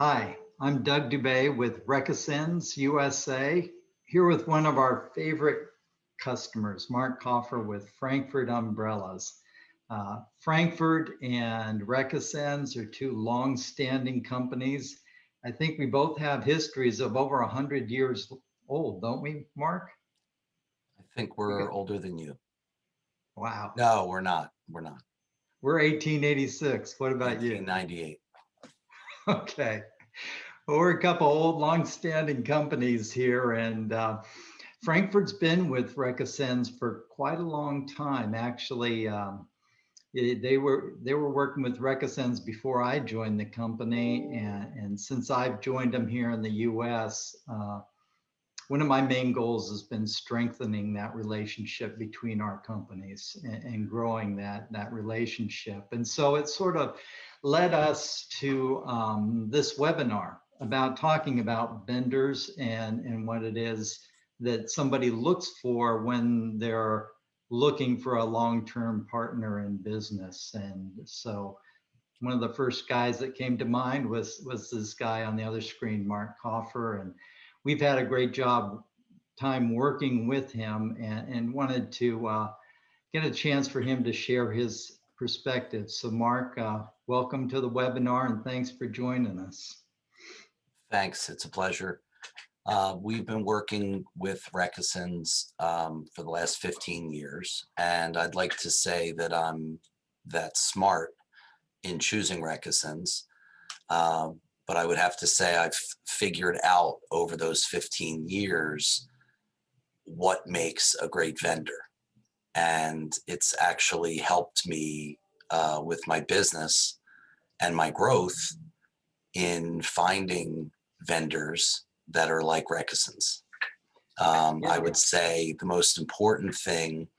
Hi, I'm Doug Dubay with Recasens USA, here with one of our favorite customers, Marc Kaufer with Frankford Umbrellas. Frankford and Recasens are two long-standing companies. I think we both have histories of over 100 years old, don't we, Marc? I think We got, we're older than you. wow, No, we're not. We're not. we're 1886. What about you? 1898. Okay. Well, we're a couple old, long-standing companies here, and Frankfurt's been with Recasens for quite a long time. Actually, they were working with Recasens before I joined the company, and since I've joined them here in the U.S., one of my main goals has been strengthening that relationship between our companies and growing that relationship. And so it sort of led us to this webinar about talking about vendors and what it is that somebody looks for when they're looking for a long-term partner in business. And so one of the first guys that came to mind was this guy on the other screen, Marc Kaufer, and we've had a great time working with him and wanted to get a chance for him to share his perspective. So Marc, welcome to the webinar and thanks for joining us. Thanks. It's a pleasure. We've been working with Recasens for the last 15 years, and I'd like to say that I'm that smart in choosing Recasens. But I would have to say I've figured out over those 15 years what makes a great vendor. And it's actually helped me with my business and my growth in finding vendors that are like Recasens. I would say the most important thing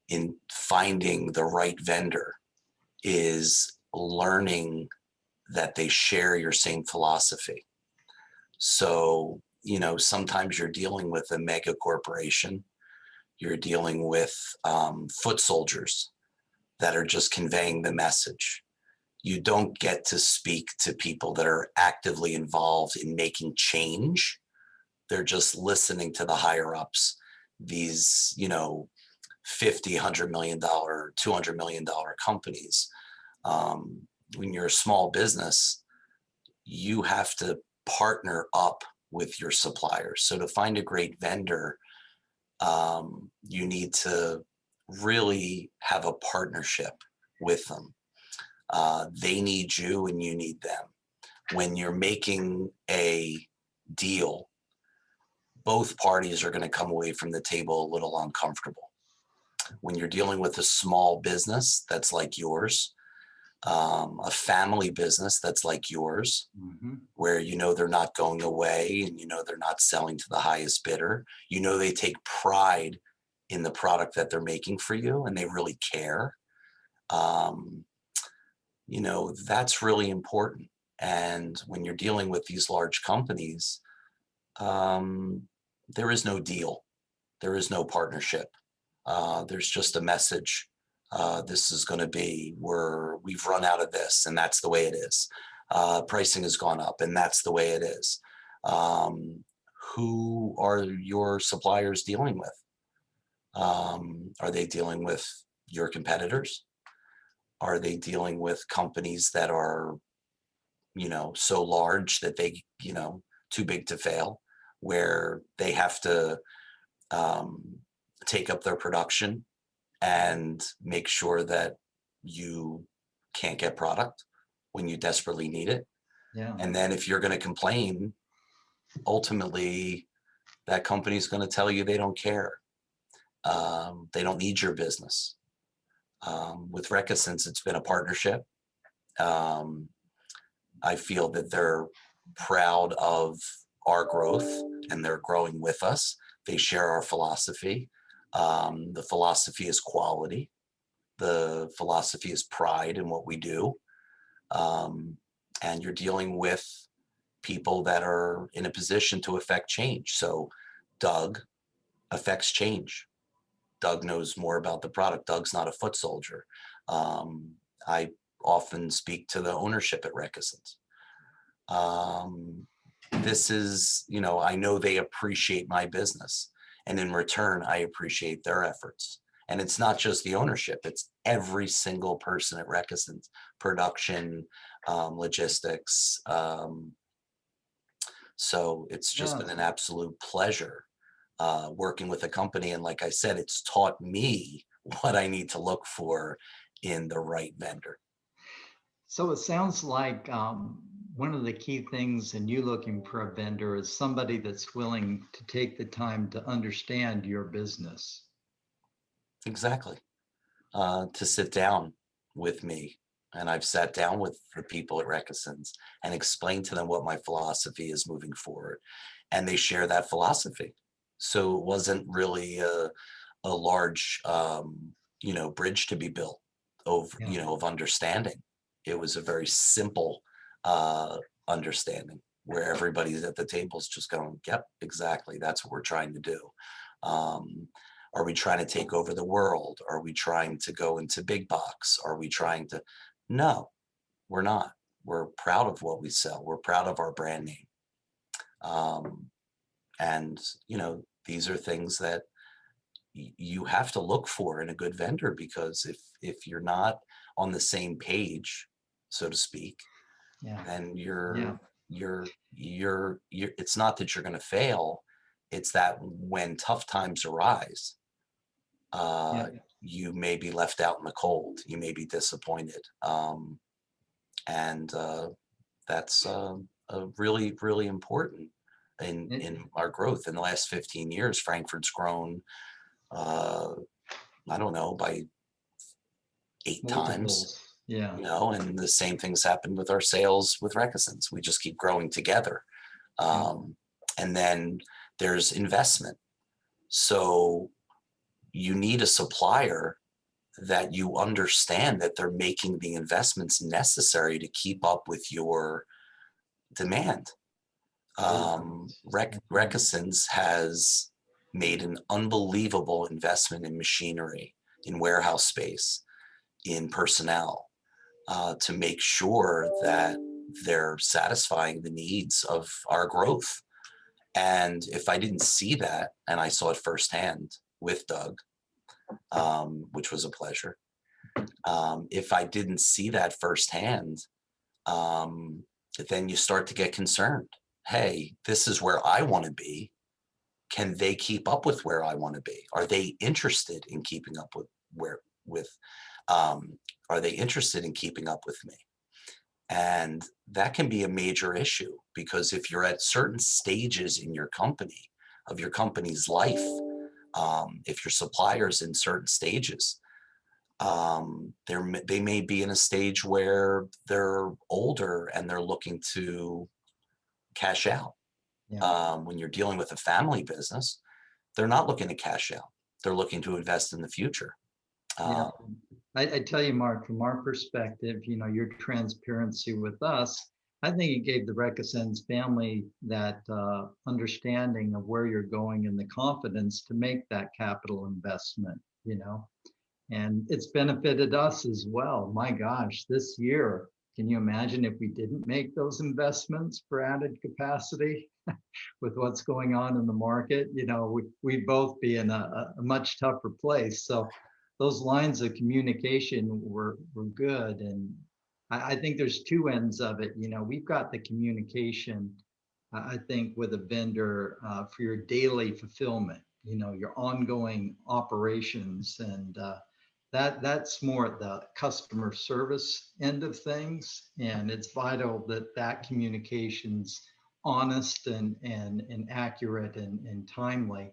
in finding the right vendor is learning that they share your same philosophy. So, sometimes you're dealing with a mega corporation, you're dealing with foot soldiers that are just conveying the message. You don't get to speak to people that are actively involved in making change. They're just listening to the higher ups, these, $50, $100 million, $200 million companies. When you're a small business, you have to partner up with your suppliers. So to find a great vendor, you need to really have a partnership with them. They need you and you need them. When you're making a deal, both parties are going to come away from the table a little uncomfortable. When you're dealing with a small business that's like yours, a family business that's like yours, where they're not going away and they're not selling to the highest bidder, they take pride in the product that they're making for you and they really care. That's really important. And when you're dealing with these large companies, there is no deal. There is no partnership. There's just a message. This is going to be we've run out of this and that's the way it is. Pricing has gone up and that's the way it is. Who are your suppliers dealing with? Are they dealing with your competitors? Are they dealing with companies that are, so large that they, too big to fail, where they have to take up their production and make sure that you can't get product when you desperately need it? Yeah. And then if you're going to complain, ultimately that company's going to tell you they don't care. They don't need your business. With Recasens, it's been a partnership. I feel that they're proud of our growth and they're growing with us. They share our philosophy. The philosophy is quality. The philosophy is pride in what we do. And you're dealing with people that are in a position to affect change. So Doug affects change. Doug knows more about the product. Doug's not a foot soldier. I often speak to the ownership at Recasens. This is, I know they appreciate my business, and in return, I appreciate their efforts. And it's not just the ownership, it's every single person at Recasens, production, logistics. So it's just Yeah. been an absolute pleasure working with a company. And like I said, it's taught me what I need to look for in the right vendor. So it sounds like one of the key things in you looking for a vendor is somebody that's willing to take the time to understand your business. Exactly. To sit down with me. And I've sat down with the people at Recasens and explained to them what my philosophy is moving forward. And they share that philosophy. So it wasn't really a large, bridge to be built Yeah. of understanding. It was a very simple uh, understanding where everybody's at the tables just going, yep, exactly. That's what we're trying to do. Um, are we trying to take over the world? Are we trying to go into big box? Are we trying to? No, we're not. We're proud of what we sell. We're proud of our brand name. Um, and, these are things that you have to look for in a good vendor, because if you're not on the same page, so to speak, Yeah. then Yeah. it's not that you're going to fail. It's that when tough times arise, Yeah. uh, you may be left out in the cold. You may be disappointed. And that's really, really important It, in our growth. In the last 15 years, Frankfurt's grown, uh, I don't know, by 8 times, multiples. Yeah. and the same things happen with our sales with Recasens. We just keep growing together. Yeah. And then there's investment. So you need a supplier that you understand that they're making the investments necessary to keep up with your demand. Blueprints. Recasens has made an unbelievable investment in machinery, in warehouse space, in personnel, to make sure that they're satisfying the needs of our growth. And if I didn't see that, and I saw it firsthand with Doug, which was a pleasure, if I didn't see that firsthand, um, then you start to get concerned. Hey, this is where I want to be. Can they keep up with where I want to be? Are they interested in keeping up with um, are they interested in keeping up with me? And that can be a major issue, because if you're at certain stages in your company, of your company's life, if your suppliers in certain stages, they may be in a stage where they're older and they're looking to cash out. Yeah. When you're dealing with a family business, they're not looking to cash out. They're looking to invest in the future. Yeah. Uh, I tell you, Mark, from our perspective, your transparency with us, I think it gave the Recasens family that understanding of where you're going and the confidence to make that capital investment. And it's benefited us as well. My gosh, this year, can you imagine if we didn't make those investments for added capacity with what's going on in the market? We'd both be in a much tougher place. So those lines of communication were good. And I think there's two ends of it. We've got the communication, I think, with a vendor for your daily fulfillment, your ongoing operations. And that's more at the customer service end of things. And it's vital that communication's honest and accurate and timely.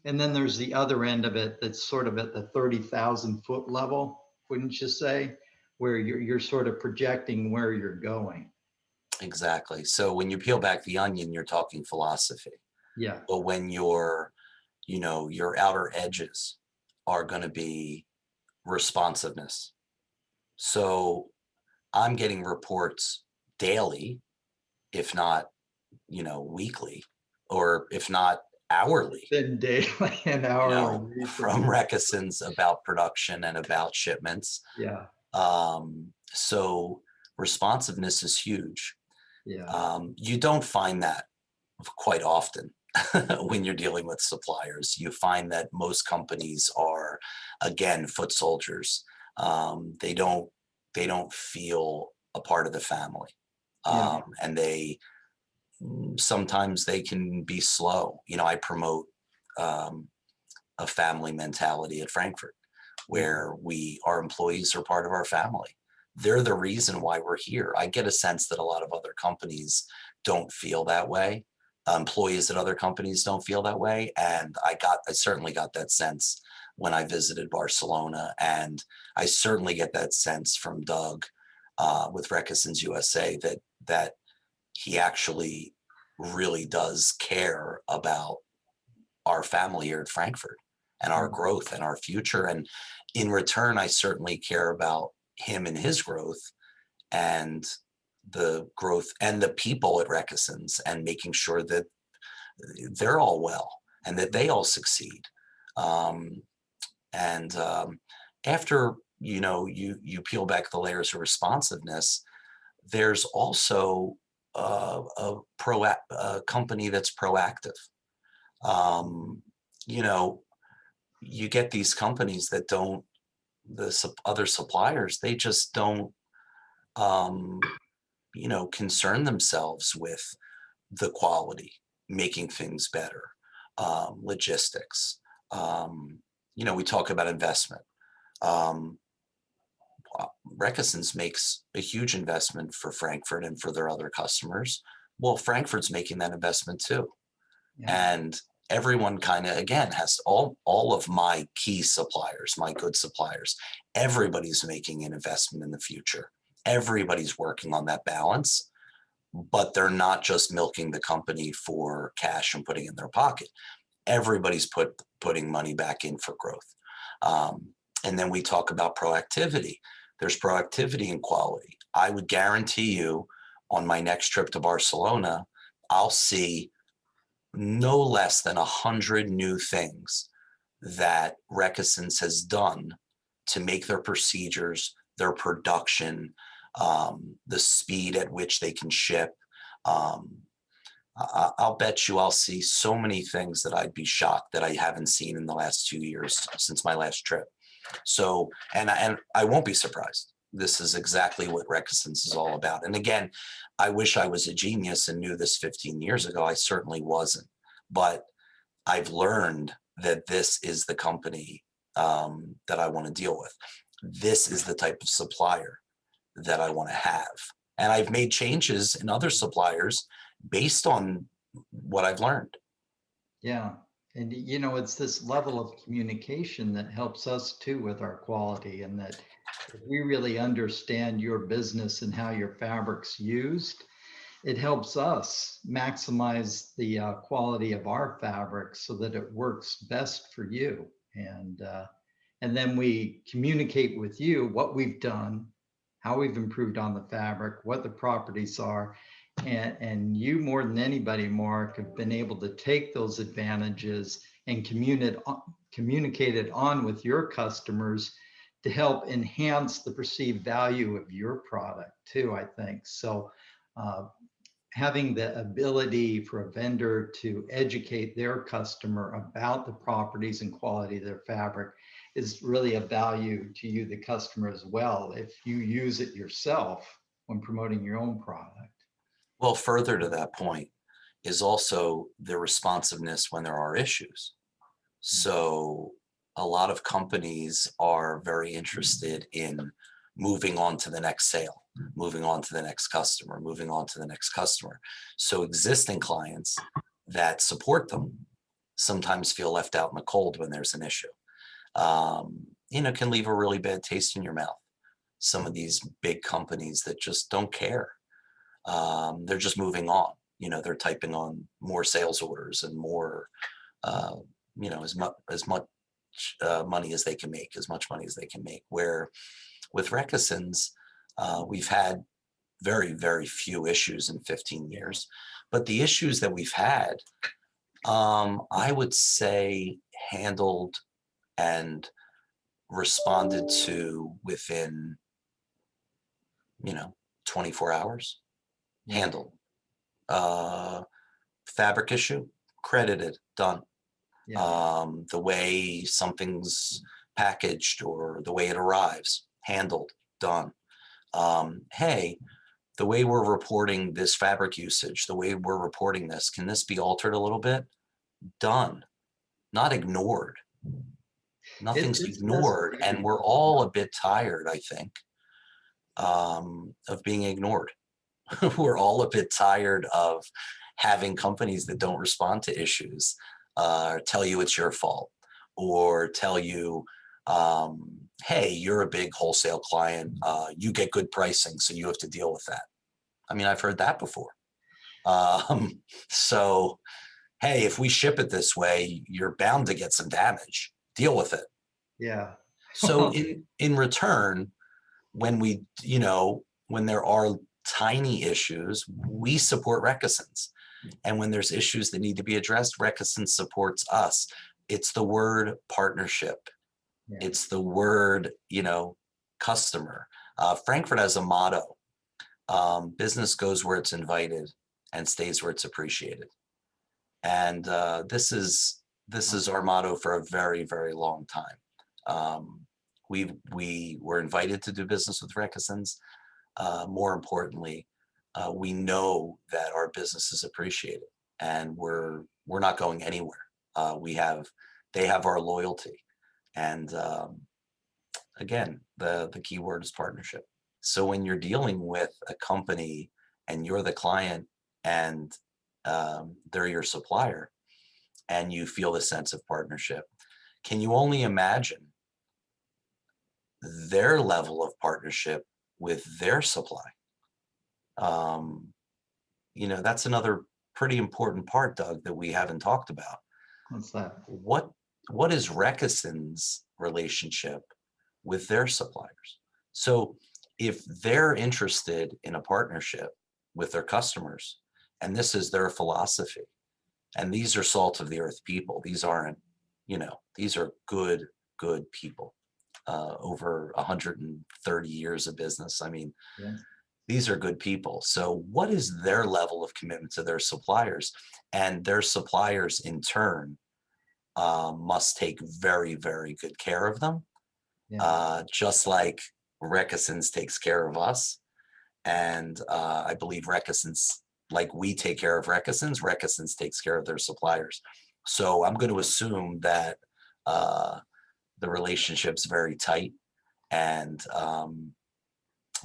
And then there's the other end of it that's sort of at the 30,000 foot level, wouldn't you say, where you're sort of projecting where you're going. exactly. So when you peel back the onion, you're talking philosophy. Yeah. But when your outer edges are going to be responsiveness. So I'm getting reports daily, if not, weekly, or if not hourly, Then daily and hourly. from Recasens about production and about shipments. Yeah. So responsiveness is huge. Yeah. You don't find that quite often when you're dealing with suppliers. You find that most companies are, again, foot soldiers. They don't feel a part of the family, Yeah. and sometimes they can be slow. I promote um, a family mentality at Frankfurt, Mhm. where our employees are part of our family. They're the reason why we're here. I get a sense that a lot of other companies don't feel that way. Employees at other companies don't feel that way. And I certainly got that sense when I visited Barcelona. And I certainly get that sense from Doug with Recasens USA, that he actually really does care about our family here at Frankfurt and our Mhm. growth and our future. And in return, I certainly care about him and his growth, and the growth and the people at Recasens, and making sure that they're all well and that they all succeed. Um, and after you peel back the layers of responsiveness, there's also a company that's proactive. Um, you know, you get these companies that don't, other suppliers, they just don't, um, concern themselves with the quality, making things better, logistics. Um, we talk about investment. Um, Recasens makes a huge investment for Frankfurt and for their other customers. Well, Frankfurt's making that investment too. Yeah. And everyone kind of, again, has all of my key suppliers, my good suppliers. Everybody's making an investment in the future. Everybody's working on that balance, but they're not just milking the company for cash and putting it in their pocket. Everybody's putting money back in for growth. Um, and then we talk about proactivity. There's proactivity in quality. I would guarantee you, on my next trip to Barcelona, I'll see no less than 100 new things that Recasens has done to make their procedures, their production, the speed at which they can ship. Um, I'll bet you I'll see so many things that I'd be shocked that I haven't seen in the last 2 years since my last trip. So, and I won't be surprised. This is exactly what Recasens is all about. And again, I wish I was a genius and knew this 15 years ago. I certainly wasn't. But I've learned that this is the company that I want to deal with. This is the type of supplier that I want to have. And I've made changes in other suppliers based on what I've learned. Yeah. And it's this level of communication that helps us too with our quality, and that if we really understand your business and how your fabric's used, it helps us maximize the quality of our fabric so that it works best for you. And then we communicate with you what we've done, how we've improved on the fabric, what the properties are. And you, more than anybody, Mark, have been able to take those advantages and communicate it on with your customers to help enhance the perceived value of your product too, I think. So having the ability for a vendor to educate their customer about the properties and quality of their fabric is really a value to you, the customer, as well, if you use it yourself when promoting your own product. Well, further to that point is also the responsiveness when there are issues. So a lot of companies are very interested in moving on to the next sale, moving on to the next customer, moving on to the next customer. So existing clients that support them sometimes feel left out in the cold when there's an issue. Can leave a really bad taste in your mouth. Some of these big companies that just don't care. They're just moving on. They're typing on more sales orders and more, uh, as much money as they can make, as much money as they can make. Where with Recasens, we've had very, very few issues in 15 years. But the issues that we've had, I would say, handled and responded to within, 24 hours. Yeah. Handled. fabric issue, credited, done. Yeah. The way something's packaged or the way it arrives, handled, done. Hey, the way we're reporting this fabric usage, the way we're reporting this, can this be altered a little bit? Done, not ignored. Nothing's It's best ignored, and practice. we're all a bit tired, I think, of being ignored. We're all a bit tired of having companies that don't respond to issues, tell you it's your fault, or tell you, hey, you're a big wholesale client, you get good pricing, so you have to deal with that. I mean, I've heard that before. Um, so, hey, if we ship it this way, you're bound to get some damage. Deal with it. Yeah. So in return, when we, when there are tiny issues, we support Recasens. And when there's issues that need to be addressed, Recasens supports us. It's the word partnership. Yeah. It's the word, customer. Frankfurt has a motto, business goes where it's invited and stays where it's appreciated. And this is our motto for a very, very long time. We were invited to do business with Recasens. More importantly, we know that our business is appreciated, and we're not going anywhere. They have our loyalty, and again, the key word is partnership. So when you're dealing with a company and you're the client and they're your supplier, and you feel the sense of partnership, can you only imagine their level of partnership with their supply? That's another pretty important part, Doug, that we haven't talked about. What's that? What is Recasens' relationship with their suppliers? So if they're interested in a partnership with their customers, and this is their philosophy, and these are salt of the earth people, these aren't, these are good people, over 130 years of business. I mean, Yeah. these are good people. So what is their level of commitment to their suppliers? And their suppliers in turn must take very, very good care of them, Yeah. just like Recasens takes care of us. And I believe Recasens, like we take care of Recasens, Recasens takes care of their suppliers. So I'm going to assume that the relationship's very tight, and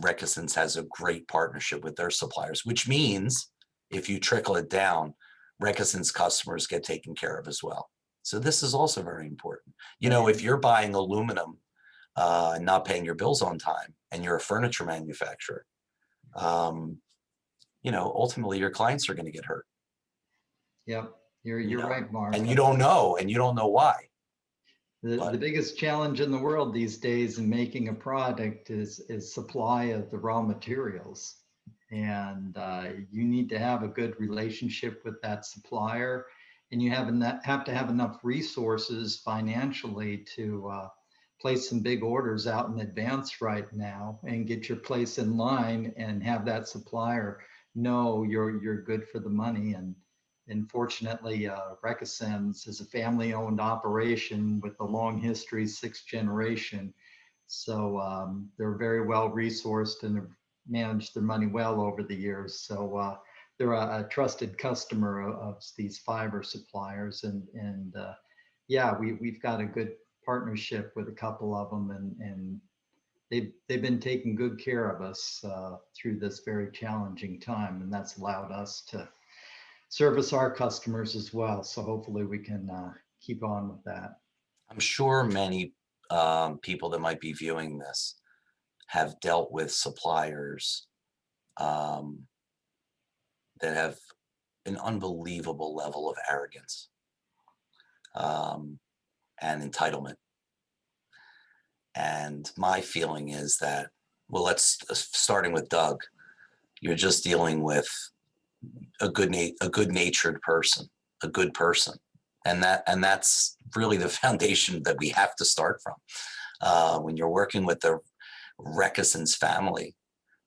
Recasens has a great partnership with their suppliers, which means if you trickle it down, Recasens customers get taken care of as well. So this is also very important. If you're buying aluminum and not paying your bills on time, and you're a furniture manufacturer, ultimately your clients are going to get hurt. Yep. You're right, Mark. And you don't know why. The biggest challenge in the world these days in making a product is supply of the raw materials. And you need to have a good relationship with that supplier, and you have to have enough resources financially to place some big orders out in advance right now and get your place in line and have that supplier know you're good for the money. And fortunately, Recasens is a family-owned operation with a long history, sixth generation. So they're very well resourced and have managed their money well over the years. So they're a trusted customer of these fiber suppliers. And yeah, we've got a good partnership with a couple of them, and they've been taking good care of us through this very challenging time, and that's allowed us to service our customers as well. So hopefully we can keep on with that. I'm sure many people that might be viewing this have dealt with suppliers um, that have an unbelievable level of arrogance and entitlement. And my feeling is that, well, starting with Doug, you're just dealing with a good-natured person, a good person. And that's really the foundation that we have to start from. When you're working with the Recasens family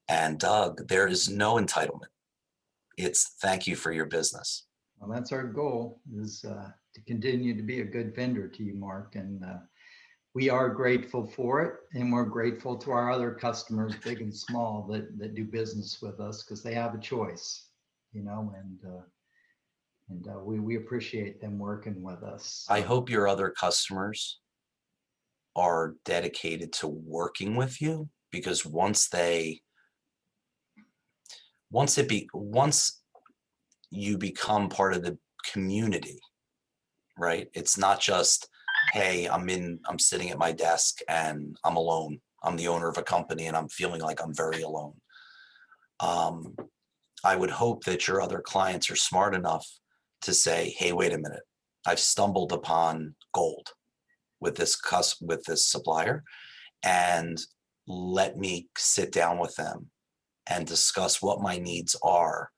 and Doug, there is no entitlement. It's thank you for your business. Well, that's our goal, is to continue to be a good vendor to you, Mark. And we are grateful for it. And we're grateful to our other customers, big and small, that do business with us, because they have a choice, and we appreciate them working with us. I hope your other customers are dedicated to working with you, because once you become part of the community, right? It's not just, hey, I'm sitting at my desk and I'm alone. I'm the owner of a company and I'm feeling like I'm very alone. I would hope that your other clients are smart enough to say, hey, wait a minute, I've stumbled upon gold with this supplier, and let me sit down with them and discuss what my needs are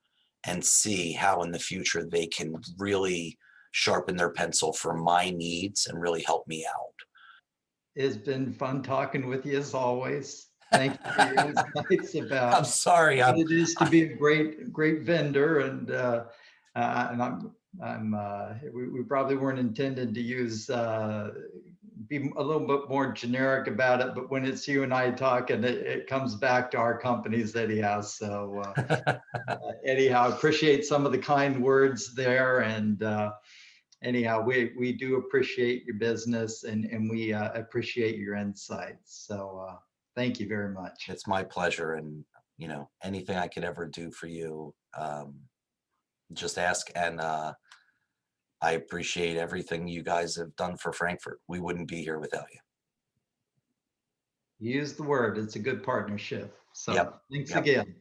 and see how in the future they can really sharpen their pencil for my needs and really help me out. It's been fun talking with you as always. Thank you for your insights I'm about sorry. what it is to be a great vendor. And we probably weren't intended to be a little bit more generic about it, but when it's you and I talking, it comes back to our companies anyhow. So anyhow, appreciate some of the kind words there. And anyhow, we do appreciate your business, and we appreciate your insights. So thank you very much. It's my pleasure. And, anything I could ever do for you, just ask. And I appreciate everything you guys have done for Frankfurt. We wouldn't be here without you. Use the word. It's a good partnership. So Yep. thanks Yep. again.